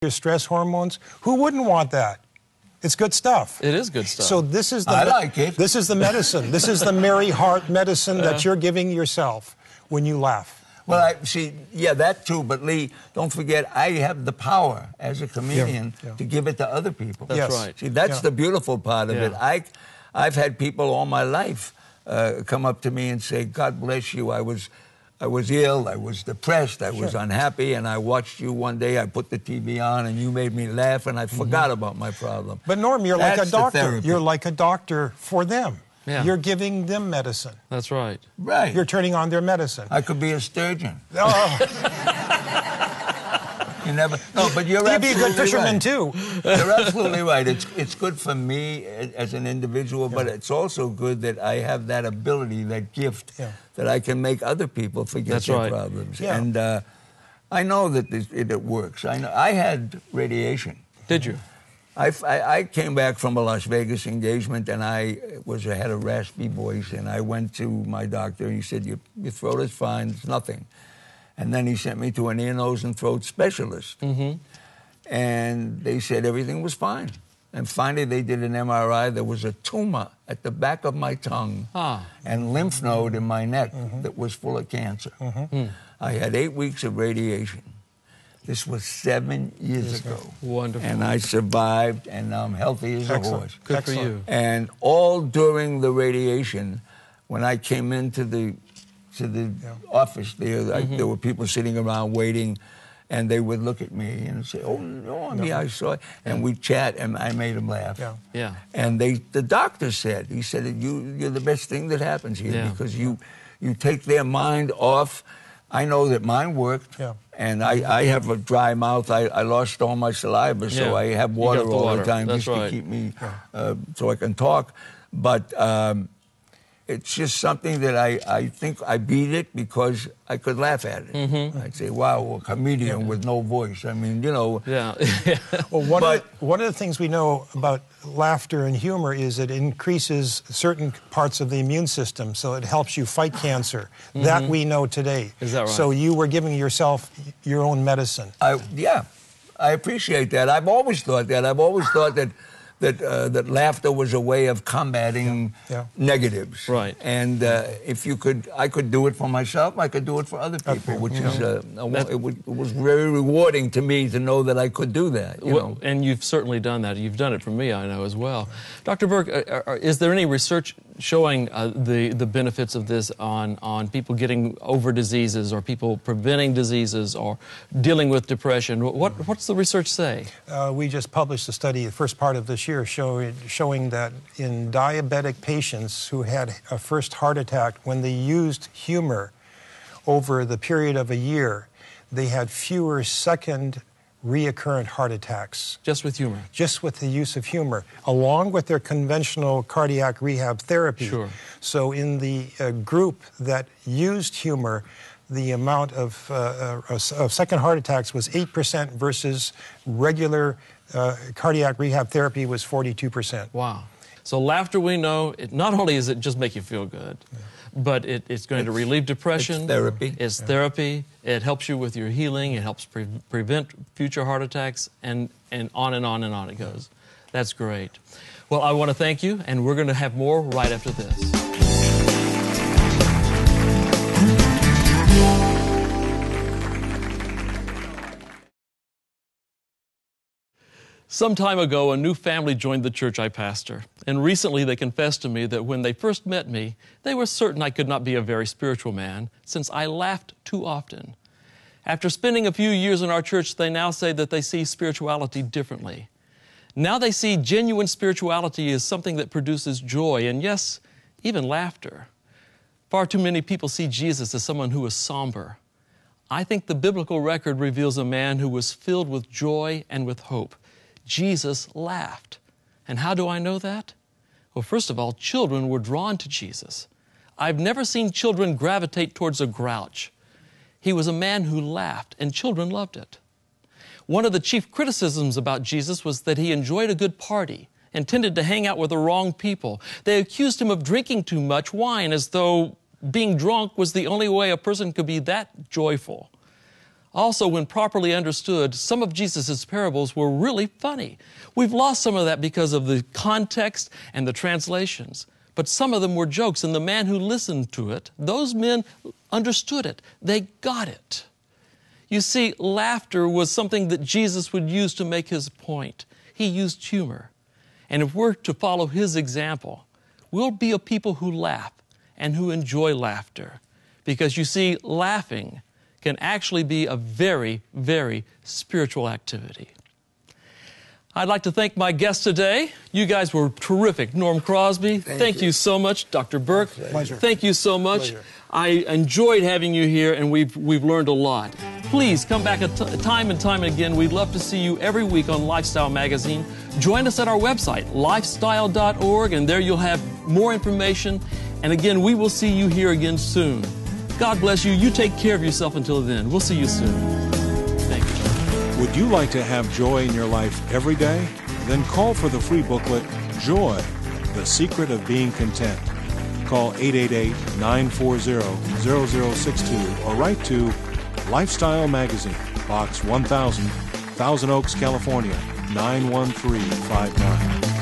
your stress hormones. Who wouldn't want that? It's good stuff. It is good stuff. So this is the I like it. This is the medicine. This is the merry heart medicine that you're giving yourself when you laugh. Well, yeah, that too. But Lee, don't forget, I have the power as a comedian to give it to other people. That's right. See, that's the beautiful part of it. I've had people all my life come up to me and say, "God bless you. I was ill. I was depressed. I was unhappy, and I watched you one day. I put the TV on, and you made me laugh, and I forgot about my problem." But Norm, you're like a doctor. You're like a doctor for them. Yeah. You're giving them medicine. That's right. Right. You're turning on their medicine. I could be a sturgeon. Oh. You never. No, but you're You'd be a good fisherman right. too. You're absolutely right. It's good for me as an individual, but it's also good that I have that ability, that gift, that I can make other people forget their problems. Yeah. And I know that it works. I had radiation. Did you? I came back from a Las Vegas engagement, and I had a raspy voice, and I went to my doctor, and he said, your throat is fine, it's nothing. And then he sent me to an ear, nose, and throat specialist. And they said everything was fine. And finally, they did an MRI. There was a tumor at the back of my tongue and lymph node in my neck that was full of cancer. I had 8 weeks of radiation. This was 7 years ago. Wonderful. And I survived, and now I'm healthy as a horse. Good for you. And all during the radiation, when I came into the office there, there were people sitting around waiting, and they would look at me and say, "Oh, no, I saw it." And we'd chat, and I made them laugh. And the doctor said, he said, you're the best thing that happens here because you take their mind off. I know that mine worked, and I have a dry mouth. I lost all my saliva, so I have water all the time just to keep me, so I can talk. But it's just something that I think I beat it because I could laugh at it. I'd say, "Wow, a comedian with no voice." I mean, you know. Well, one of the things we know about laughter and humor is it increases certain parts of the immune system, so it helps you fight cancer. That we know today. Is that right? So you were giving yourself your own medicine. I appreciate that. I've always thought that. I've always thought that laughter was a way of combating negatives. Right. And I could do it for myself. I could do it for other people, which is it was very rewarding to me to know that I could do that. You know? And you've certainly done that. You've done it for me, I know, as well. Dr. Berk, is there any research showing the benefits of this on people getting over diseases or people preventing diseases or dealing with depression? What's the research say? We just published a study, the first part of this year, showing that in diabetic patients who had a first heart attack, when they used humor over the period of a year, they had fewer second reoccurrent heart attacks. Just with humor? Just with the use of humor, along with their conventional cardiac rehab therapy. Sure. So in the group that used humor, the amount of second heart attacks was 8% versus regular cardiac rehab therapy was 42%. Wow. So laughter, we know, not only does it just make you feel good, but it's going to relieve depression. It's therapy. It's therapy. It helps you with your healing. It helps prevent future heart attacks, and on and on and on it goes. That's great. Well, I want to thank you, and we're going to have more right after this. Some time ago, a new family joined the church I pastor, and recently they confessed to me that when they first met me, they were certain I could not be a very spiritual man since I laughed too often. After spending a few years in our church, they now say that they see spirituality differently. Now they see genuine spirituality as something that produces joy and, yes, even laughter. Far too many people see Jesus as someone who is somber. I think the biblical record reveals a man who was filled with joy and with hope. Jesus laughed. And how do I know that? Well, first of all, children were drawn to Jesus. I've never seen children gravitate towards a grouch. He was a man who laughed, and children loved it. One of the chief criticisms about Jesus was that he enjoyed a good party and tended to hang out with the wrong people. They accused him of drinking too much wine, as though being drunk was the only way a person could be that joyful. Also, when properly understood, some of Jesus' parables were really funny. We've lost some of that because of the context and the translations. But some of them were jokes, and the man who listened to it, those men understood it. They got it. You see, laughter was something that Jesus would use to make his point. He used humor. And if we're to follow his example, we'll be a people who laugh and who enjoy laughter. Because you see, laughing can actually be a very, very spiritual activity. I'd like to thank my guests today. You guys were terrific. Norm Crosby, thank you so much. Dr. Berk, thank you so much. Pleasure. I enjoyed having you here, and we've learned a lot. Please come back time and time again. We'd love to see you every week on Lifestyle Magazine. Join us at our website, lifestyle.org, and there you'll have more information. And again, we will see you here again soon. God bless you. You take care of yourself until then. We'll see you soon. Thank you. Would you like to have joy in your life every day? Then call for the free booklet, Joy, The Secret of Being Content. Call 888-940-0062 or write to Lifestyle Magazine, Box 1000, Thousand Oaks, California, 91359.